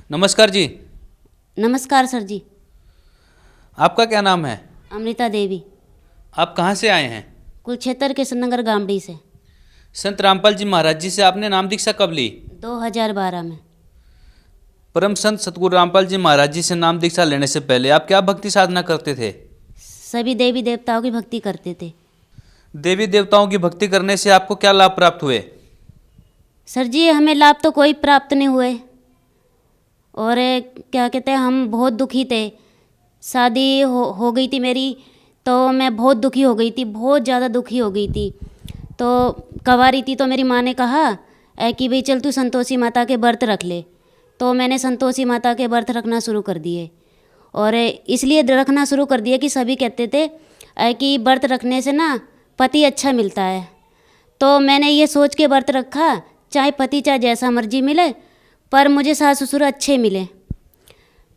नमस्कार जी। नमस्कार सर जी। आपका क्या नाम है? अमृता देवी। आप कहाँ से आए हैं? कुलक्षेत्र किशननगर गामड़ी से। संत रामपाल जी महाराज जी से आपने नाम दीक्षा कब ली? 2012 में। परम संत सतगुरु रामपाल जी महाराज जी से नाम दीक्षा लेने से पहले आप क्या भक्ति साधना करते थे? सभी देवी देवताओं की भक्ति करते थे। देवी देवताओं की भक्ति करने से आपको क्या लाभ प्राप्त हुए? सर जी हमें लाभ तो कोई प्राप्त नहीं हुए, और क्या कहते हैं, हम बहुत दुखी थे। शादी हो गई थी मेरी, तो मैं बहुत दुखी हो गई थी, बहुत ज़्यादा दुखी हो गई थी। तो कवारी थी तो मेरी माँ ने कहा कि भाई चल तू संतोषी माता के व्रत रख ले। तो मैंने संतोषी माता के व्रत रखना शुरू कर दिए, और इसलिए रखना शुरू कर दिया कि सभी कहते थे कि व्रत रखने से ना पति अच्छा मिलता है। तो मैंने ये सोच के व्रत रखा, चाहे पति चाहे जैसा मर्जी मिले, पर मुझे सास ससुर अच्छे मिले।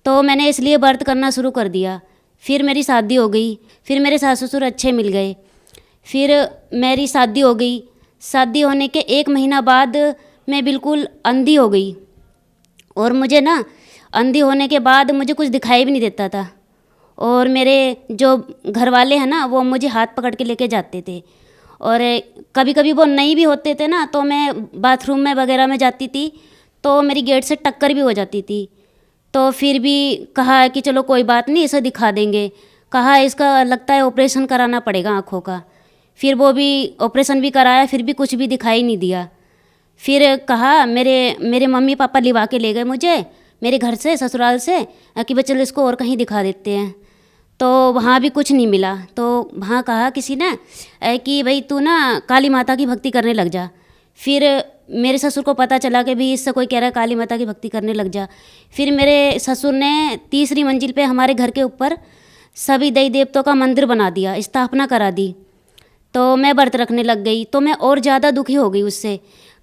तो मैंने इसलिए व्रत करना शुरू कर दिया। फिर मेरी शादी हो गई, फिर मेरे सास ससुर अच्छे मिल गए। फिर मेरी शादी हो गई। शादी होने के 1 महीना बाद मैं बिल्कुल अंधी हो गई, और मुझे ना अंधी होने के बाद मुझे कुछ दिखाई भी नहीं देता था। और मेरे जो घर वाले हैं ना, वो मुझे हाथ पकड़ के लेके जाते थे, और कभी कभी वो नहीं भी होते थे ना, तो मैं बाथरूम में वगैरह में जाती थी तो मेरी गेट से टक्कर भी हो जाती थी। तो फिर भी कहा कि चलो कोई बात नहीं, इसे दिखा देंगे। कहा इसका लगता है ऑपरेशन कराना पड़ेगा आँखों का। फिर वो भी ऑपरेशन भी कराया, फिर भी कुछ भी दिखाई नहीं दिया। फिर कहा मेरे मम्मी पापा लिवा के ले गए मुझे मेरे घर से, ससुराल से, कि भाई चलो इसको और कहीं दिखा देते हैं। तो वहाँ भी कुछ नहीं मिला। तो वहाँ कहा किसी ने कि भाई तू ना काली माता की भक्ति करने लग जा। फिर मेरे ससुर को पता चला कि भी इससे कोई कह रहा है काली माता की भक्ति करने लग जा। फिर मेरे ससुर ने 3री मंजिल पे हमारे घर के ऊपर सभी देवी देवताओं का मंदिर बना दिया, स्थापना करा दी। तो मैं व्रत रखने लग गई, तो मैं और ज़्यादा दुखी हो गई उससे।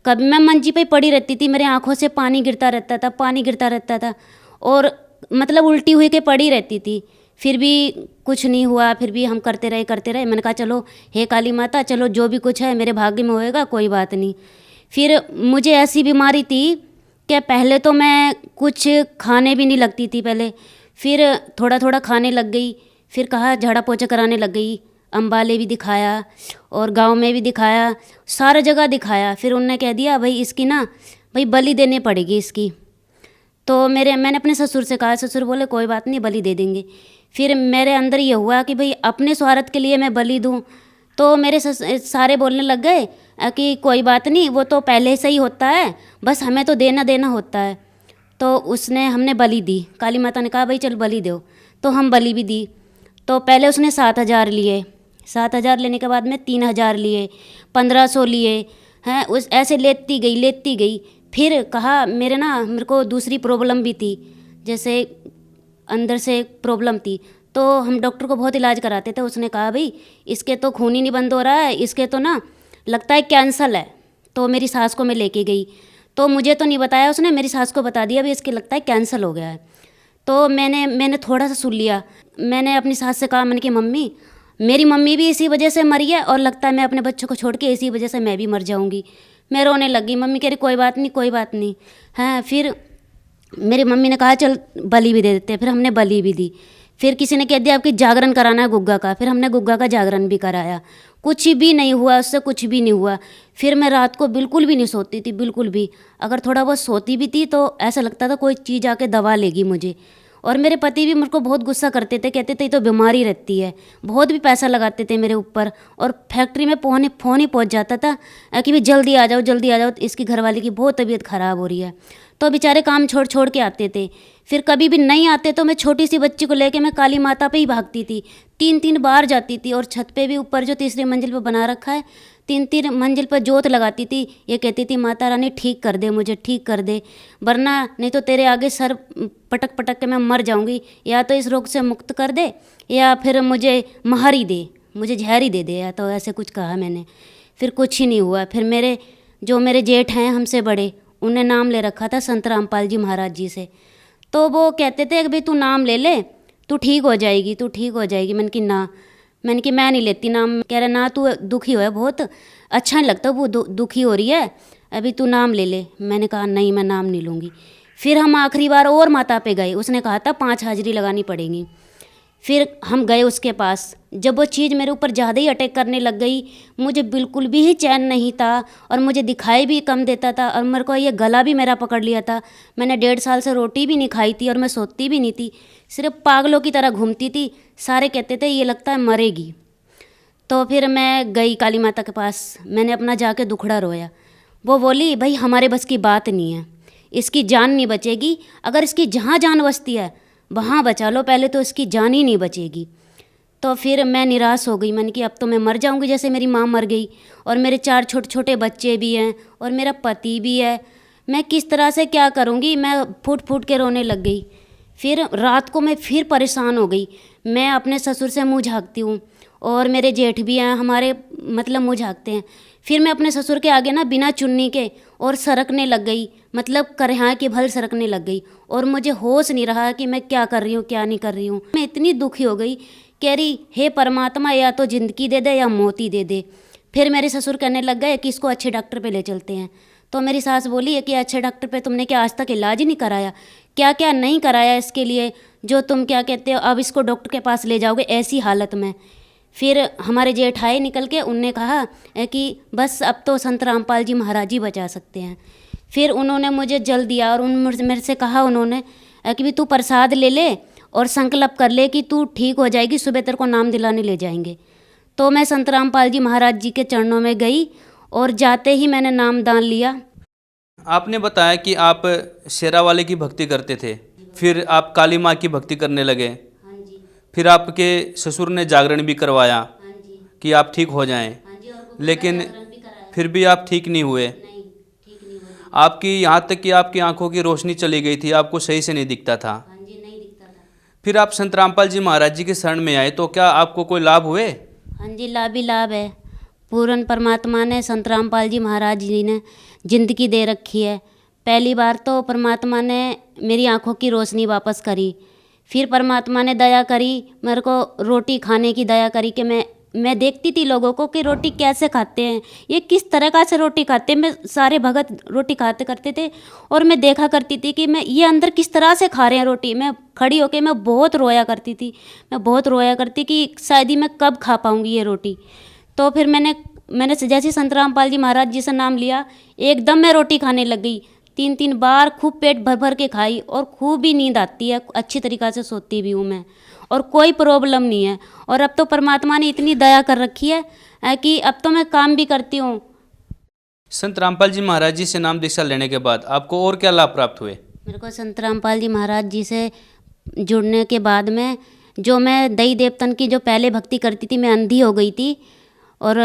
कभी मैं मंजी पे पड़ी रहती थी, मेरे आँखों से पानी गिरता रहता था, पानी गिरता रहता था, और मतलब उल्टी हुई के पड़ी रहती थी। फिर भी कुछ नहीं हुआ, फिर भी हम करते रहे। मैंने कहा चलो हे काली माता, चलो जो भी कुछ है मेरे भाग्य में होएगा, कोई बात नहीं। फिर मुझे ऐसी बीमारी थी कि पहले तो मैं कुछ खाने भी नहीं लगती थी पहले, फिर थोड़ा थोड़ा खाने लग गई। फिर कहा झाड़ा पोछा कराने लग गई। अम्बाले भी दिखाया और गांव में भी दिखाया, सारा जगह दिखाया। फिर उनने कह दिया भाई इसकी ना भाई बलि देनी पड़ेगी इसकी। तो मैंने अपने ससुर से कहा, ससुर बोले कोई बात नहीं, बलि दे देंगे। फिर मेरे अंदर ये हुआ कि भाई अपने स्वार्थ के लिए मैं बलि दूँ। तो मेरे सारे बोलने लग गए कि कोई बात नहीं, वो तो पहले से ही होता है, बस हमें तो देना होता है। तो हमने बलि दी। काली माता ने कहा भाई चल बलि दो, तो हम बलि भी दी। तो पहले उसने 7,000 लिए, 7,000 लेने के बाद में 3,000 लिए, 1,500 लिए हैं, उस ऐसे लेती गई। फिर कहा मेरे को दूसरी प्रॉब्लम भी थी, जैसे अंदर से प्रॉब्लम थी। तो हम डॉक्टर को बहुत इलाज कराते थे। उसने कहा भाई इसके तो खून ही नहीं बंद हो रहा है, इसके तो ना लगता है कैंसर है। तो मेरी सास को मैं लेके गई, तो मुझे तो नहीं बताया उसने, मेरी सास को बता दिया भाई इसके लगता है कैंसर हो गया है। तो मैंने थोड़ा सा सुन लिया। मैंने अपनी सास से कहा, मैंने कि मम्मी मेरी मम्मी भी इसी वजह से मरी है, और लगता है मैं अपने बच्चों को छोड़ के इसी वजह से मैं भी मर जाऊंगी। मैं रोने लगी। मम्मी कह रही कोई बात नहीं है। फिर मेरी मम्मी ने कहा चल बलि भी दे देते हैं। फिर हमने बलि भी दी। फिर किसी ने कह दिया आपकी जागरण कराना है गुग्गा का। फिर हमने गुग्गा का जागरण भी कराया, कुछ भी नहीं हुआ, उससे कुछ भी नहीं हुआ। फिर मैं रात को बिल्कुल भी नहीं सोती थी, बिल्कुल भी। अगर थोड़ा बहुत सोती भी थी तो ऐसा लगता था कोई चीज़ आके दबा लेगी मुझे। और मेरे पति भी मुझ को बहुत गुस्सा करते थे, कहते थे ये तो बीमारी रहती है। बहुत भी पैसा लगाते थे मेरे ऊपर, और फैक्ट्री में फ़ोन ही पहुंच जाता था कि भाई जल्दी आ जाओ, इसकी घरवाली की बहुत तबीयत ख़राब हो रही है। तो बेचारे काम छोड़ के आते थे। फिर कभी भी नहीं आते तो मैं छोटी सी बच्ची को लेके मैं काली माता पे ही भागती थी। 3 बार जाती थी, और छत पे भी ऊपर जो 3री मंजिल पे बना रखा है, 3 मंजिल पर जोत लगाती थी। ये कहती थी माता रानी ठीक कर दे, मुझे ठीक कर दे, वरना नहीं तो तेरे आगे सर पटक के मैं मर जाऊंगी। या तो इस रोग से मुक्त कर दे, या फिर मुझे महारी दे, मुझे जहर ही दे दे, या तो ऐसे कुछ कहा मैंने। फिर कुछ ही नहीं हुआ। फिर मेरे जेठ हैं हमसे बड़े, उन्हें नाम ले रखा था संत रामपाल जी महाराज जी से। तो वो कहते थे कि भाई तू नाम ले, तू ठीक हो जाएगी। मैंने कि मैं नहीं लेती नाम। कह रहा ना तू दुखी हो है बहुत, अच्छा नहीं लगता, वो दुखी हो रही है, अभी तू नाम ले। मैंने कहा नहीं मैं नाम नहीं लूँगी। फिर हम आखिरी बार और माता पे गए, उसने कहा था 5 हाजिरी लगानी पड़ेगी। फिर हम गए उसके पास। जब वो चीज़ मेरे ऊपर ज़्यादा ही अटैक करने लग गई, मुझे बिल्कुल भी चैन नहीं था और मुझे दिखाई भी कम देता था और मेरे को ये गला भी मेरा पकड़ लिया था। मैंने 1.5 साल से रोटी भी नहीं खाई थी और मैं सोती भी नहीं थी, सिर्फ पागलों की तरह घूमती थी। सारे कहते थे ये लगता है मरेगी। तो फिर मैं गई काली माता के पास, मैंने अपना जाके दुखड़ा रोया। वो बोली भाई हमारे बस की बात नहीं है, इसकी जान नहीं बचेगी, अगर इसकी जहाँ जान बचती है वहाँ बचा लो, पहले तो इसकी जान ही नहीं बचेगी। तो फिर मैं निराश हो गई, मैंने कि अब तो मैं मर जाऊंगी जैसे मेरी माँ मर गई, और मेरे 4 छोटे छोटे बच्चे भी हैं और मेरा पति भी है, मैं किस तरह से क्या करूँगी। मैं फूट फूट के रोने लग गई। फिर रात को मैं फिर परेशान हो गई। मैं अपने ससुर से मुँह झाँकती हूँ और मेरे जेठ भी हैं, हमारे मतलब मुँह झाँकते हैं। फिर मैं अपने ससुर के आगे ना बिना चुन्नी के और सरकने लग गई, मतलब करहा के भल सरकने लग गई, और मुझे होश नहीं रहा कि मैं क्या कर रही हूँ क्या नहीं कर रही हूँ। मैं इतनी दुखी हो गई, कह रही हे परमात्मा या तो ज़िंदगी दे दे या मौत ही दे दे। फिर मेरे ससुर कहने लग गए कि इसको अच्छे डॉक्टर पे ले चलते हैं। तो मेरी सास बोली है कि अच्छे डॉक्टर पे तुमने क्या आज तक इलाज ही नहीं कराया, क्या क्या नहीं कराया इसके लिए जो तुम क्या कहते हो अब इसको डॉक्टर के पास ले जाओगे ऐसी हालत में। फिर हमारे जेठ आए निकल के, उनने कहा कि बस अब तो संत रामपाल जी महाराज जी बचा सकते हैं। फिर उन्होंने मुझे जल दिया और मेरे से कहा उन्होंने कि भी तू प्रसाद ले ले और संकल्प कर ले कि तू ठीक हो जाएगी, सुबह तेरे को नाम दिलाने ले जाएंगे। तो मैं संत रामपाल जी महाराज जी के चरणों में गई और जाते ही मैंने नाम दान लिया। आपने बताया कि आप शेरावाले की भक्ति करते थे, फिर आप काली माँ की भक्ति करने लगे, हाँ जी, फिर आपके ससुर ने जागरण भी करवाया हाँ जी, कि आप ठीक हो जाएं, हाँ जी, और गुप्ता लेकिन जागरण भी कराया। फिर भी आप ठीक नहीं हुए। नहीं, ठीक नहीं हुआ। आपकी यहाँ तक कि आपकी आंखों की रोशनी चली गई थी, आपको सही से नहीं दिखता था। हाँ जी, नहीं दिखता था। फिर आप संत रामपाल जी महाराज जी के शरण में आए, तो क्या आपको कोई लाभ हुए? हाँ जी, लाभ ही लाभ है। पूर्ण परमात्मा ने संत रामपाल जी महाराज जी ने जिंदगी दे रखी है। पहली बार तो परमात्मा ने मेरी आंखों की रोशनी वापस करी, फिर परमात्मा ने दया करी, मेरे को रोटी खाने की दया करी कि मैं देखती थी लोगों को कि रोटी कैसे खाते हैं, ये किस तरह का से रोटी खाते हैं। मैं सारे भगत रोटी खाते करते थे और मैं देखा करती थी कि मैं ये अंदर किस तरह से खा रहे हैं रोटी। मैं खड़ी होकर मैं बहुत रोया करती थी, मैं बहुत रोया करती कि शायद ही मैं कब खा पाऊँगी ये रोटी। तो फिर मैंने जैसे संत रामपाल जी महाराज जी से नाम लिया, एकदम मैं रोटी खाने लग गई। 3-3 बार खूब पेट भर भर के खाई और खूब ही नींद आती है, अच्छी तरीक़ा से सोती भी हूँ मैं और कोई प्रॉब्लम नहीं है। और अब तो परमात्मा ने इतनी दया कर रखी है कि अब तो मैं काम भी करती हूँ। संत रामपाल जी महाराज जी से नाम दीक्षा लेने के बाद आपको और क्या लाभ प्राप्त हुए? मेरे को संत रामपाल जी महाराज जी से जुड़ने के बाद में जो मैं दई देवतन की जो पहले भक्ति करती थी, मैं अंधी हो गई थी और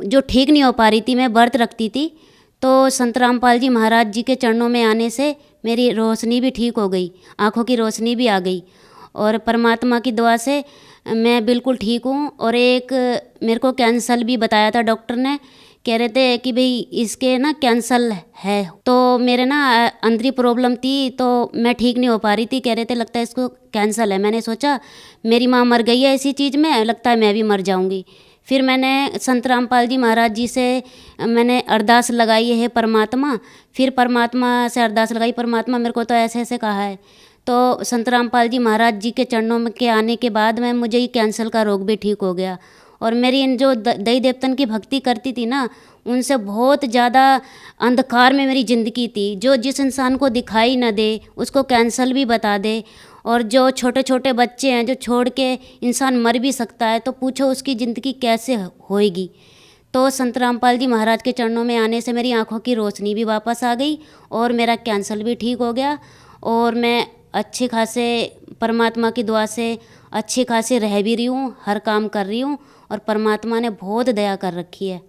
जो ठीक नहीं हो पा रही थी, मैं व्रत रखती थी। तो संत रामपाल जी महाराज जी के चरणों में आने से मेरी रोशनी भी ठीक हो गई, आँखों की रोशनी भी आ गई और परमात्मा की दुआ से मैं बिल्कुल ठीक हूँ। और एक मेरे को कैंसर भी बताया था डॉक्टर ने, कह रहे थे कि भाई इसके ना कैंसर है। तो मेरे ना अंदरी प्रॉब्लम थी, तो मैं ठीक नहीं हो पा रही थी, कह रहे थे लगता है इसको कैंसर है। मैंने सोचा मेरी माँ मर गई है इसी चीज़ में, लगता है मैं भी मर जाऊँगी। फिर मैंने संत रामपाल जी महाराज जी से मैंने अरदास लगाई है परमात्मा, फिर परमात्मा से अरदास लगाई, परमात्मा मेरे को तो ऐसे ऐसे कहा है। तो संत रामपाल जी महाराज जी के चरणों में के आने के बाद में मुझे ये कैंसर का रोग भी ठीक हो गया। और मेरी इन जो दई देवतन की भक्ति करती थी ना, उनसे बहुत ज़्यादा अंधकार में मेरी ज़िंदगी थी। जो जिस इंसान को दिखाई न दे उसको कैंसर भी बता दे, और जो छोटे छोटे बच्चे हैं जो छोड़ के इंसान मर भी सकता है, तो पूछो उसकी ज़िंदगी कैसे होएगी। तो संत रामपाल जी महाराज के चरणों में आने से मेरी आंखों की रोशनी भी वापस आ गई और मेरा कैंसर भी ठीक हो गया और मैं अच्छे खासे परमात्मा की दुआ से अच्छे खासे रह भी रही हूँ, हर काम कर रही हूँ और परमात्मा ने बहुत दया कर रखी है।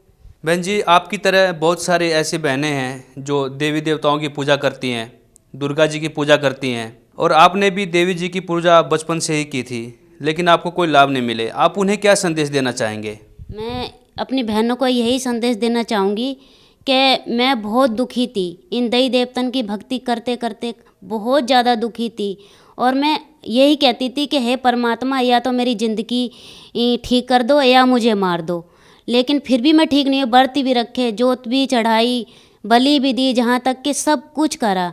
बहन जी, आपकी तरह बहुत सारे ऐसे बहनें हैं जो देवी देवताओं की पूजा करती हैं, दुर्गा जी की पूजा करती हैं, और आपने भी देवी जी की पूजा बचपन से ही की थी, लेकिन आपको कोई लाभ नहीं मिले। आप उन्हें क्या संदेश देना चाहेंगे? मैं अपनी बहनों को यही संदेश देना चाहूँगी कि मैं बहुत दुखी थी, इन दई देवतन की भक्ति करते करते बहुत ज़्यादा दुखी थी और मैं यही कहती थी कि हे परमात्मा या तो मेरी ज़िंदगी ठीक कर दो या मुझे मार दो। लेकिन फिर भी मैं ठीक नहीं, व्रत भी रखे, जोत भी चढ़ाई, बलि भी दी, जहाँ तक कि सब कुछ करा,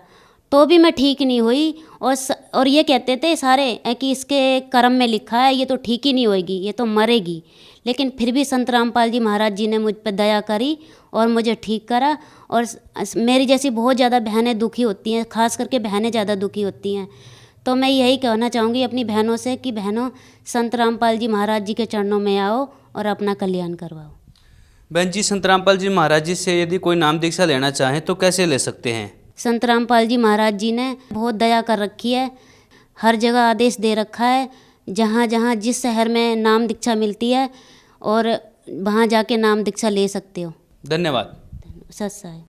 तो भी मैं ठीक नहीं हुई। और ये कहते थे सारे कि इसके कर्म में लिखा है, ये तो ठीक ही नहीं होएगी, ये तो मरेगी। लेकिन फिर भी संत रामपाल जी महाराज जी ने मुझ पर दया करी और मुझे ठीक करा। और मेरी जैसी बहुत ज़्यादा बहनें दुखी होती हैं, खास करके बहनें ज़्यादा दुखी होती हैं। तो मैं यही कहना चाहूँगी अपनी बहनों से कि बहनों, संत रामपाल जी महाराज जी के चरणों में आओ और अपना कल्याण करवाओ। बहन जी, संत रामपाल जी महाराज जी से यदि कोई नाम दीक्षा लेना चाहें तो कैसे ले सकते हैं? संत रामपाल जी महाराज जी ने बहुत दया कर रखी है, हर जगह आदेश दे रखा है, जहाँ जहाँ जिस शहर में नाम दीक्षा मिलती है और वहाँ जाके नाम दीक्षा ले सकते हो। धन्यवाद। सत्साई।